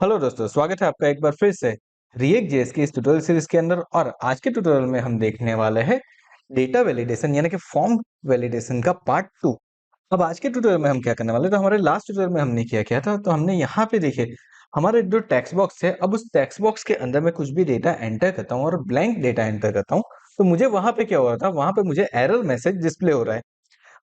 Hello दोस्तों, स्वागत है आपका एक बार फिर से रिएक्ट जेएस की इस ट्यूटोरियल सीरीज के अंदर। और आज के ट्यूटोरियल में हम देखने वाले हैं डेटा वैलिडेशन यानी कि फॉर्म वैलिडेशन का पार्ट 2। अब आज के ट्यूटोरियल में हम क्या करने वाले हैं, तो हमारे लास्ट ट्यूटोरियल में हमने क्या किया था, तो हमने यहाँ पे देखिए हमारे जो टेक्स्ट बॉक्स है, अब उस टेक्स्ट बॉक्स के अंदर मैं कुछ भी डेटा एंटर करता हूँ और ब्लैंक डेटा एंटर करता हूँ, तो मुझे वहां पे क्या हो रहा था, वहां पे मुझे एरर मैसेज डिस्प्ले हो रहा है।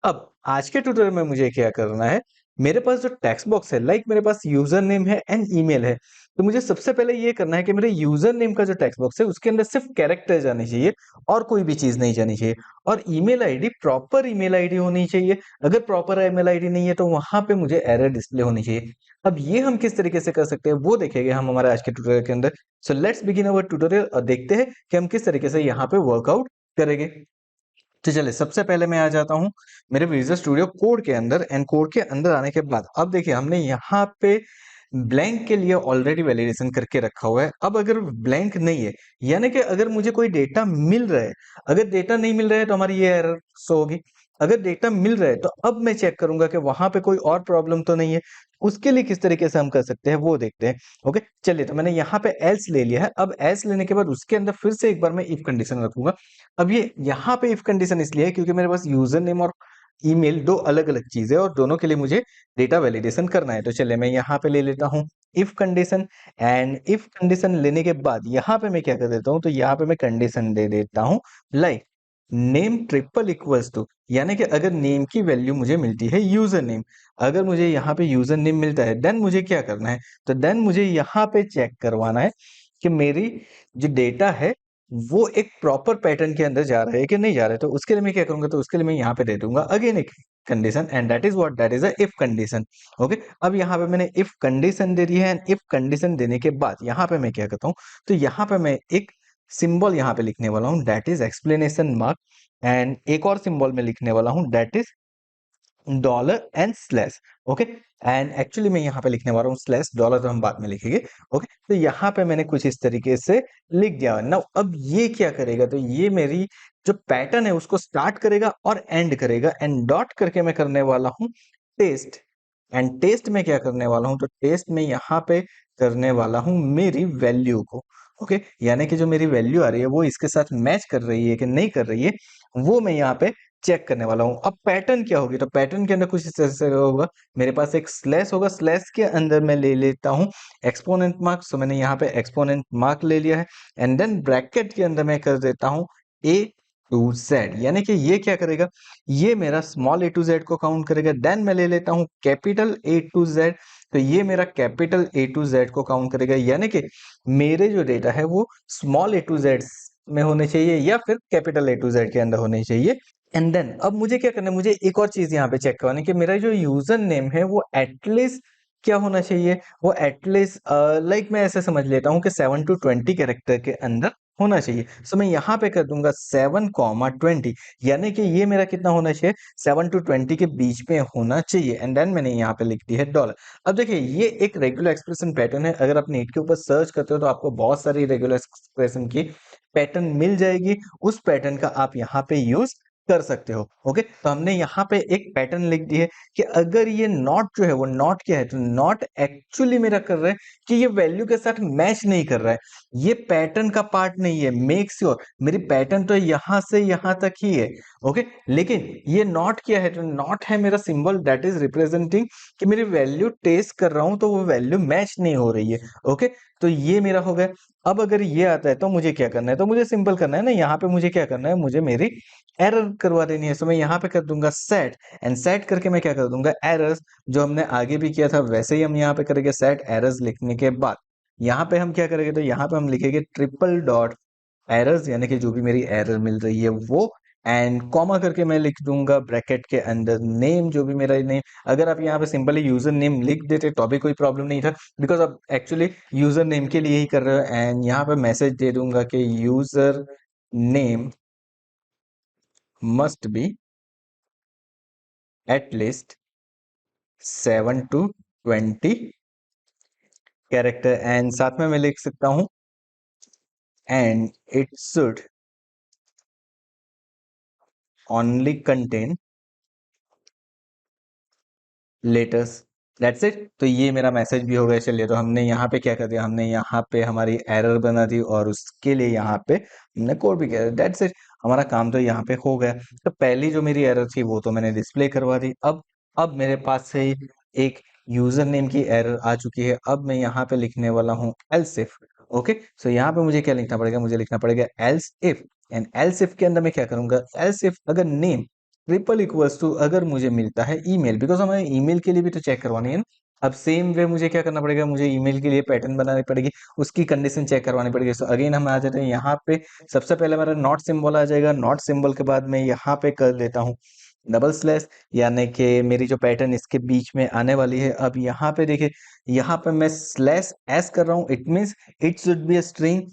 अब आज के ट्यूटोरियल में मुझे क्या करना है, मेरे पास जो टेक्स्ट बॉक्स है, लाइक मेरे पास यूजर नेम है एंड ईमेल है, तो मुझे सबसे पहले ये करना है कि मेरे यूजर नेम का जो टेक्स्ट बॉक्स है उसके अंदर सिर्फ कैरेक्टर जाने चाहिए और कोई भी चीज नहीं जानी चाहिए। और email ID proper email ID होनी चाहिए। अगर प्रॉपर ईमेल आईडी नहीं है तो वहां पे मुझे एरर डिस्प्ले होनी चाहिए। अब ये हम किस तरीके से कर सकते हैं वो देखेंगे हम हमारे आज के ट्यूटोरियल के अंदर। So let's begin our tutorial और देखते हैं कि हम किस तरीके से यहाँ पे वर्कआउट करेंगे। तो चलिए, सबसे पहले मैं आ जाता हूँ मेरे विजुअल स्टूडियो कोड के अंदर। एंड कोड के अंदर आने के बाद अब देखिए हमने यहाँ पे ब्लैंक के लिए ऑलरेडी वैलिडेशन करके रखा हुआ है। अब अगर ब्लैंक नहीं है, यानी कि अगर मुझे कोई डेटा मिल रहा है, अगर डेटा नहीं मिल रहा है तो हमारी ये एरर शो होगी। अगर डेटा मिल रहा है तो अब मैं चेक करूंगा कि वहां पे कोई और प्रॉब्लम तो नहीं है। उसके लिए किस तरीके से हम कर सकते हैं वो देखते हैं। ओके, चलिए, तो मैंने यहाँ पे एल्स ले लिया है। अब एल्स लेने के बाद उसके अंदर फिर से एक बार मैं इफ कंडीशन रखूंगा। अब ये यहाँ पे इफ कंडीशन इसलिए है क्योंकि मेरे पास यूजर नेम और ईमेल दो अलग अलग चीजें और दोनों के लिए मुझे डेटा वैलिडेशन करना है। तो चलिए, मैं यहाँ पे ले लेता हूँ if condition. And if condition लेने के बाद यहाँ पे मैं क्या कर देता हूँ, तो यहाँ पे मैं कंडीशन दे देता हूँ like name triple equals to, यानी कि अगर नेम की वैल्यू मुझे मिलती है यूजर नेम, अगर मुझे यहाँ पे यूजर नेम मिलता है देन मुझे क्या करना है, तो देन मुझे यहाँ पे चेक करवाना है कि मेरी जो डेटा है वो एक प्रॉपर पैटर्न के अंदर जा रहा है कि नहीं जा रहा है। तो उसके लिए मैं क्या करूंगा, तो उसके लिए मैं यहाँ पे दे दूंगा अगेन एक condition, and that is what, that is a if condition. Okay, अब यहाँ पे मैंने इफ कंडीशन दे दी है। एंड इफ कंडीशन देने के बाद यहाँ पे मैं क्या करता हूँ, तो यहाँ पे मैं एक सिंबल यहाँ पे लिखने वाला हूँ, that is explanation mark. And एक और सिंबल में लिखने वाला हूँ, that is dollar and slash. Okay, and actually मैं यहाँ पे लिखने वाला हूँ स्लैश, डॉलर तो हम बाद में लिखेंगे। ओके, तो यहाँ पे मैंने कुछ इस तरीके से लिख दिया ना। अब ये क्या करेगा, तो ये मेरी जो पैटर्न है उसको स्टार्ट करेगा और एंड करेगा। एंड डॉट करके मैं करने वाला हूँ टेस्ट। एंड टेस्ट में क्या करने वाला हूँ, तो टेस्ट में यहाँ पे करने वाला हूँ मेरी वैल्यू को। ओके, यानी कि जो मेरी वैल्यू आ रही है वो इसके साथ मैच कर रही है कि नहीं कर रही है, वो मैं यहाँ पे चेक करने वाला हूँ। अब पैटर्न क्या होगी, तो पैटर्न के अंदर कुछ इस तरह से होगा, मेरे पास एक स्लैश होगा, स्लैश के अंदर मैं ले लेता हूँ एक्सपोनेंट मार्क। सो मैंने यहाँ पे एक्सपोनेंट मार्क ले लिया है। एंड देन ब्रैकेट के अंदर मैं कर देता हूँ ए टू जेड, यानी कि ये क्या करेगा, ये मेरा स्मॉल ए टू जेड को काउंट करेगा। देन मैं ले लेता हूँ कैपिटल ए टू जेड, तो ये मेरा कैपिटल ए टू जेड को काउंट करेगा, यानी कि मेरे जो डेटा है वो स्मॉल ए टू जेड में होने चाहिए या फिर कैपिटल ए टू जेड के अंदर होने चाहिए। एंड देन अब मुझे क्या करना है, मुझे एक और चीज यहाँ पे चेक करवानी है कि मेरा जो यूजर नेम है वो एटलीस्ट क्या होना चाहिए, वो एटलीस्ट लाइक मैं ऐसे समझ लेता हूँ कि 7 to 20 कैरेक्टर के अंदर होना चाहिए। सो मैं यहाँ पे कर दूंगा 7, 20, यानी कि ये मेरा कितना होना चाहिए, 7 to 20 के बीच में होना चाहिए। एंड देन मैंने यहाँ पे लिख दी है डॉलर। अब देखिए, ये एक रेगुलर एक्सप्रेशन पैटर्न है। अगर आप नेट के ऊपर सर्च करते हो तो आपको बहुत सारी रेगुलर एक्सप्रेशन की पैटर्न मिल जाएगी। उस पैटर्न का आप यहाँ पे यूज कर सकते हो। ओके, तो हमने यहाँ पे एक पैटर्न लिख दी है कि अगर ये नॉट जो है, वो नॉट क्या है, तो नॉट एक्चुअली मेरा कर रहा है कि ये वैल्यू के साथ मैच नहीं कर रहा है, ये पैटर्न का पार्ट नहीं है। मेक श्योर मेरी पैटर्न तो यहां से यहां तक ही है। ओके, लेकिन ये नॉट क्या है, तो नॉट है मेरा सिंबल दैट इज रिप्रेजेंटिंग कि मेरी वैल्यू टेस्ट कर रहा हूं तो वो वैल्यू मैच नहीं हो रही है। ओके, तो ये मेरा हो गया। अब अगर ये आता है तो मुझे क्या करना है, तो मुझे सिंपल करना है ना, यहाँ पे मुझे क्या करना है, मुझे मेरी एरर करवा देनी है। तो मैं यहाँ पे कर दूंगा सेट। एंड सेट करके मैं क्या कर दूंगा, एरर्स, जो हमने आगे भी किया था वैसे ही हम यहाँ पे करेंगे। सेट एरर्स लिखने के बाद यहाँ पे हम क्या करेंगे, तो यहाँ पे हम लिखेंगे ट्रिपल डॉट एरर्स, यानी कि जो भी मेरी एरर मिल रही है वो। एंड कॉमा करके मैं लिख दूंगा ब्रैकेट के अंदर नेम, जो भी मेरा नेम। अगर आप यहाँ पे सिंपली यूजर नेम लिख देते तो भी कोई प्रॉब्लम नहीं था, बिकॉज अब एक्चुअली यूजर नेम के लिए ही कर रहे हो। एंड यहाँ पे मैसेज दे दूंगा कि user name must be at least 7 to 20 character. And साथ में मैं लिख सकता हूं and it should only contain letters. That's it. तो ये मेरा मैसेज भी हो गया। चलिए, तो हमने यहाँ पे क्या कर दिया, हमने यहाँ पे हमारी एरर बना दी और उसके लिए यहाँ पे हमने कोड भी किया। दैट्स इट, हमारा काम तो यहाँ पे हो गया। तो पहली जो मेरी एरर थी वो तो मैंने डिस्प्ले करवा दी। अब मेरे पास से एक यूजर नेम की एरर आ चुकी है। अब मैं यहाँ पे लिखने वाला हूँ एल्स इफ। ओके, सो यहाँ पे मुझे क्या लिखना पड़ेगा, मुझे लिखना पड़ेगा else if. And else if के अंदर मैं क्या करूंगा, एल्स इफ अगर नेम ट्रिपल इक्वल्स टू अगर मुझे मिलता है ईमेल, बिकॉज हमें ईमेल के लिए भी तो चेक करवानी है ना। अब सेम वे मुझे क्या करना पड़ेगा, मुझे ईमेल के लिए पैटर्न बनानी पड़ेगी, उसकी कंडीशन चेक करवानी पड़ेगी। सो अगेन हम आ जाते हैं यहाँ पे। सबसे पहले मेरा नॉट सिंबल आ जाएगा। नॉट सिंबल के बाद मैं यहाँ पे कर देता हूँ डबल स्लैश, यानी कि मेरी जो पैटर्न इसके बीच में आने वाली है। अब यहाँ पे देखिए, यहाँ पे मैं स्लैश एस कर रहा हूँ, it means it should be a string.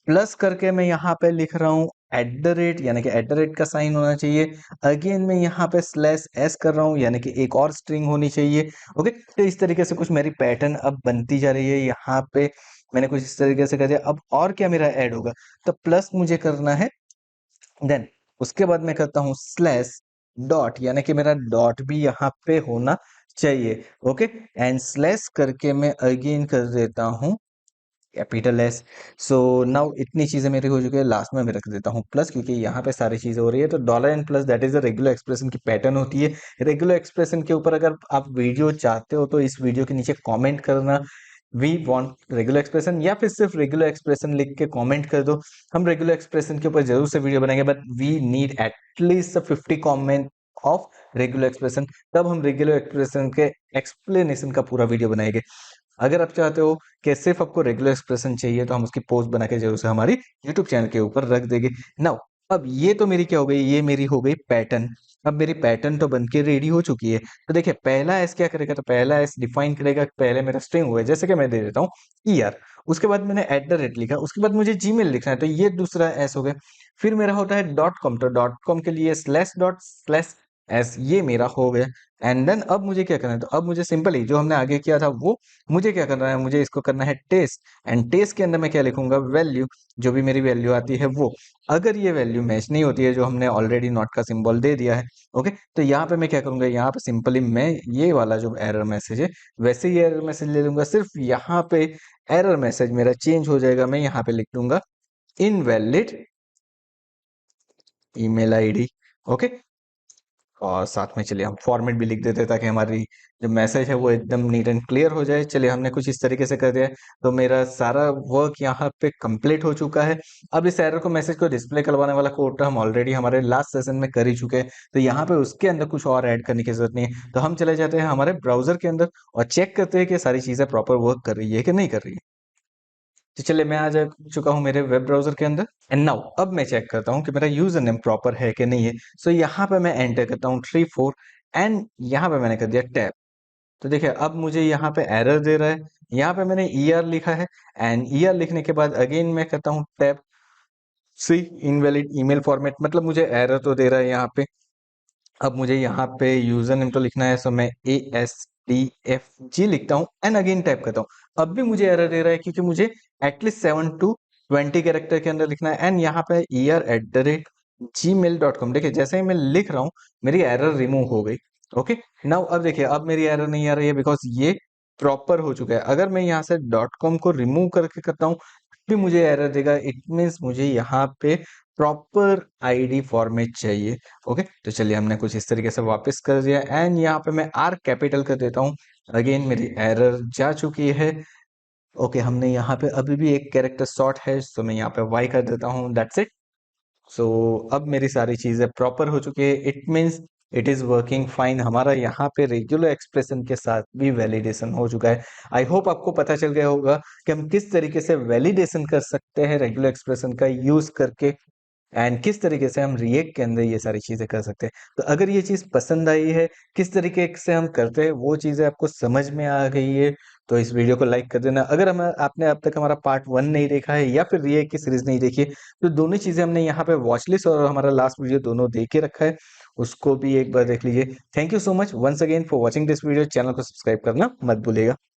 Plus करके मैं यहाँ पे लिख रहा हूँ एट द रेट, यानी कि एट द रेट का साइन होना चाहिए। अगेन मैं यहाँ पे स्लैश एस कर रहा हूँ, यानी कि एक और स्ट्रिंग होनी चाहिए। ओके, तो इस तरीके से कुछ मेरी पैटर्न अब बनती जा रही है। यहाँ पे मैंने कुछ इस तरीके से कर दिया। अब और क्या मेरा ऐड होगा, तो प्लस मुझे करना है। देन उसके बाद मैं करता हूँ स्लैश डॉट, यानी कि मेरा डॉट भी यहाँ पे होना चाहिए। ओके, एंड स्लैश करके मैं अगेन कर देता हूँ कैपिटल एस। सो नाउ इतनी चीजें मेरी हो चुकी है। लास्ट में मैं रख देता हूँ प्लस, क्योंकि यहाँ पे सारी चीजें हो रही है। तो dollar and plus that is a regular expression की पैटर्न होती है। रेगुलर एक्सप्रेशन के ऊपर अगर आप वीडियो चाहते हो तो इस वीडियो के नीचे कमेंट करना, वी वांट रेगुलर एक्सप्रेशन, या फिर सिर्फ रेगुलर एक्सप्रेशन लिख के कमेंट कर दो। हम रेगुलर एक्सप्रेशन के ऊपर जरूर से वीडियो बनाएंगे, but we need at least 50 comment of regular expression, तब हम रेगुलर एक्सप्रेशन के एक्सप्लेनेशन का पूरा वीडियो बनाएंगे। अगर आप चाहते हो कि सिर्फ आपको रेगुलर एक्सप्रेशन चाहिए, तो हम उसकी पोस्ट बना के जरूर से हमारी यूट्यूब चैनल के ऊपर रख देंगे। नाउ अब ये तो मेरी क्या हो गई, ये मेरी हो गई पैटर्न। अब मेरी पैटर्न तो बन के रेडी हो चुकी है। तो देखिए, पहला एस क्या करेगा, तो पहला एस डिफाइन करेगा कि पहले मेरा स्ट्रिंग हुआ है, जैसे कि मैं दे देता हूँ ईआर। उसके बाद मैंने एट द रेट लिखा, उसके बाद मुझे जीमेल लिखना है, तो ये दूसरा एस हो गया। फिर मेरा होता है डॉट कॉम, तो डॉट कॉम के लिए स्लैश डॉट स्लैश एस, ये मेरा हो गया। एंड देन अब मुझे क्या करना है, तो अब मुझे सिंपली जो हमने आगे किया था वो मुझे क्या करना है, मुझे इसको करना है टेस्ट। एंड टेस्ट के अंदर मैं क्या लिखूंगा, वैल्यू, जो भी मेरी वैल्यू आती है वो। अगर ये वैल्यू मैच नहीं होती है, जो हमने ऑलरेडी नॉट का सिंबल दे दिया है, ओके, तो यहाँ पे मैं क्या करूंगा, यहाँ पे सिंपली मैं ये वाला जो एरर मैसेज है वैसे ही एरर मैसेज ले लूंगा। सिर्फ यहाँ पे एरर मैसेज मेरा चेंज हो जाएगा। मैं यहाँ पे लिख दूंगा इनवैलिड ईमेल आईडी। ओके, और साथ में चलिए हम फॉर्मेट भी लिख देते हैं, ताकि हमारी जो मैसेज है वो एकदम नीट एंड क्लियर हो जाए। चलिए, हमने कुछ इस तरीके से कर दिया है। तो मेरा सारा वर्क यहाँ पे कंप्लीट हो चुका है। अब इस एरर को मैसेज को डिस्प्ले करवाने वाला कोड तो हम ऑलरेडी हमारे लास्ट सेशन में कर ही चुके हैं। तो यहाँ पे उसके अंदर कुछ और ऐड करने की जरूरत नहीं है। तो हम चले जाते हैं हमारे ब्राउजर के अंदर और चेक करते हैं कि सारी चीजें प्रॉपर वर्क कर रही है कि नहीं कर रही है। तो चलिए, मैं आ जा चुका हूँ मेरे वेब ब्राउजर के अंदर। एंड नाउ अब मैं चेक करता हूँ कि मेरा यूजर नेम प्रॉपर है कि नहीं है। सो यहाँ पे मैं एंटर करता हूँ 3 4, एंड यहाँ पे मैंने कर दिया टैब। तो देखिए, अब मुझे यहाँ पे एरर दे रहा है। यहाँ पे मैंने ईआर लिखा है, एंड ईआर लिखने के बाद अगेन मैं करता हूँ टैब। सी इनवैलिड ईमेल फॉर्मेट, मतलब मुझे एरर तो दे रहा है यहाँ पे। अब मुझे यहाँ पे यूजर नेम तो लिखना है, सो मैं ASDFG लिखता हूँ एंड अगेन टाइप करता हूँ। अब भी मुझे एरर दे रहा है, क्योंकि मुझे एटलीस्ट 7 to 20 कैरेक्टर के अंदर लिखना है। एंड यहाँ पे ER@gmail.com। देखिए, जैसे ही मैं लिख रहा हूँ मेरी एरर रिमूव हो गई। ओके, नाउ अब देखिए, अब मेरी एरर नहीं आ रही है, बिकॉज ये प्रॉपर हो चुका है। अगर मैं यहाँ से डॉट कॉम को रिमूव करके करता हूँ भी मुझे एरर देगा। इट मीन्स मुझे यहाँ पे प्रॉपर आईडी फॉर्मेट चाहिए। ओके, तो चलिए, हमने कुछ इस तरीके से वापस कर दिया। एंड यहाँ पे मैं आर कैपिटल कर देता हूँ। अगेन मेरी एरर जा चुकी है। ओके, हमने यहाँ पे अभी भी एक कैरेक्टर शॉर्ट है, तो मैं यहाँ पे वाई कर देता हूँ। That's it. सो अब मेरी सारी चीजें प्रॉपर हो चुकी है। It means it is working fine. हमारा यहाँ पे रेगुलर एक्सप्रेशन के साथ भी वैलिडेशन हो चुका है। आई होप आपको पता चल गया होगा कि हम किस तरीके से वैलिडेशन कर सकते हैं रेगुलर एक्सप्रेशन का यूज करके, एंड किस तरीके से हम रिएक्ट के अंदर ये सारी चीजें कर सकते हैं। तो अगर ये चीज पसंद आई है, किस तरीके से हम करते हैं वो चीजें आपको समझ में आ गई है, तो इस वीडियो को लाइक कर देना। अगर हम आपने अब तक हमारा पार्ट 1 नहीं देखा है, या फिर रिएक्ट की सीरीज नहीं देखी है, तो दोनों चीजें हमने यहाँ पे वॉच लिस्ट और हमारा लास्ट वीडियो दोनों देख के रखा है, उसको भी एक बार देख लीजिए। Thank you so much once again for watching this video. Channel को सब्सक्राइब करना मत भूलिएगा।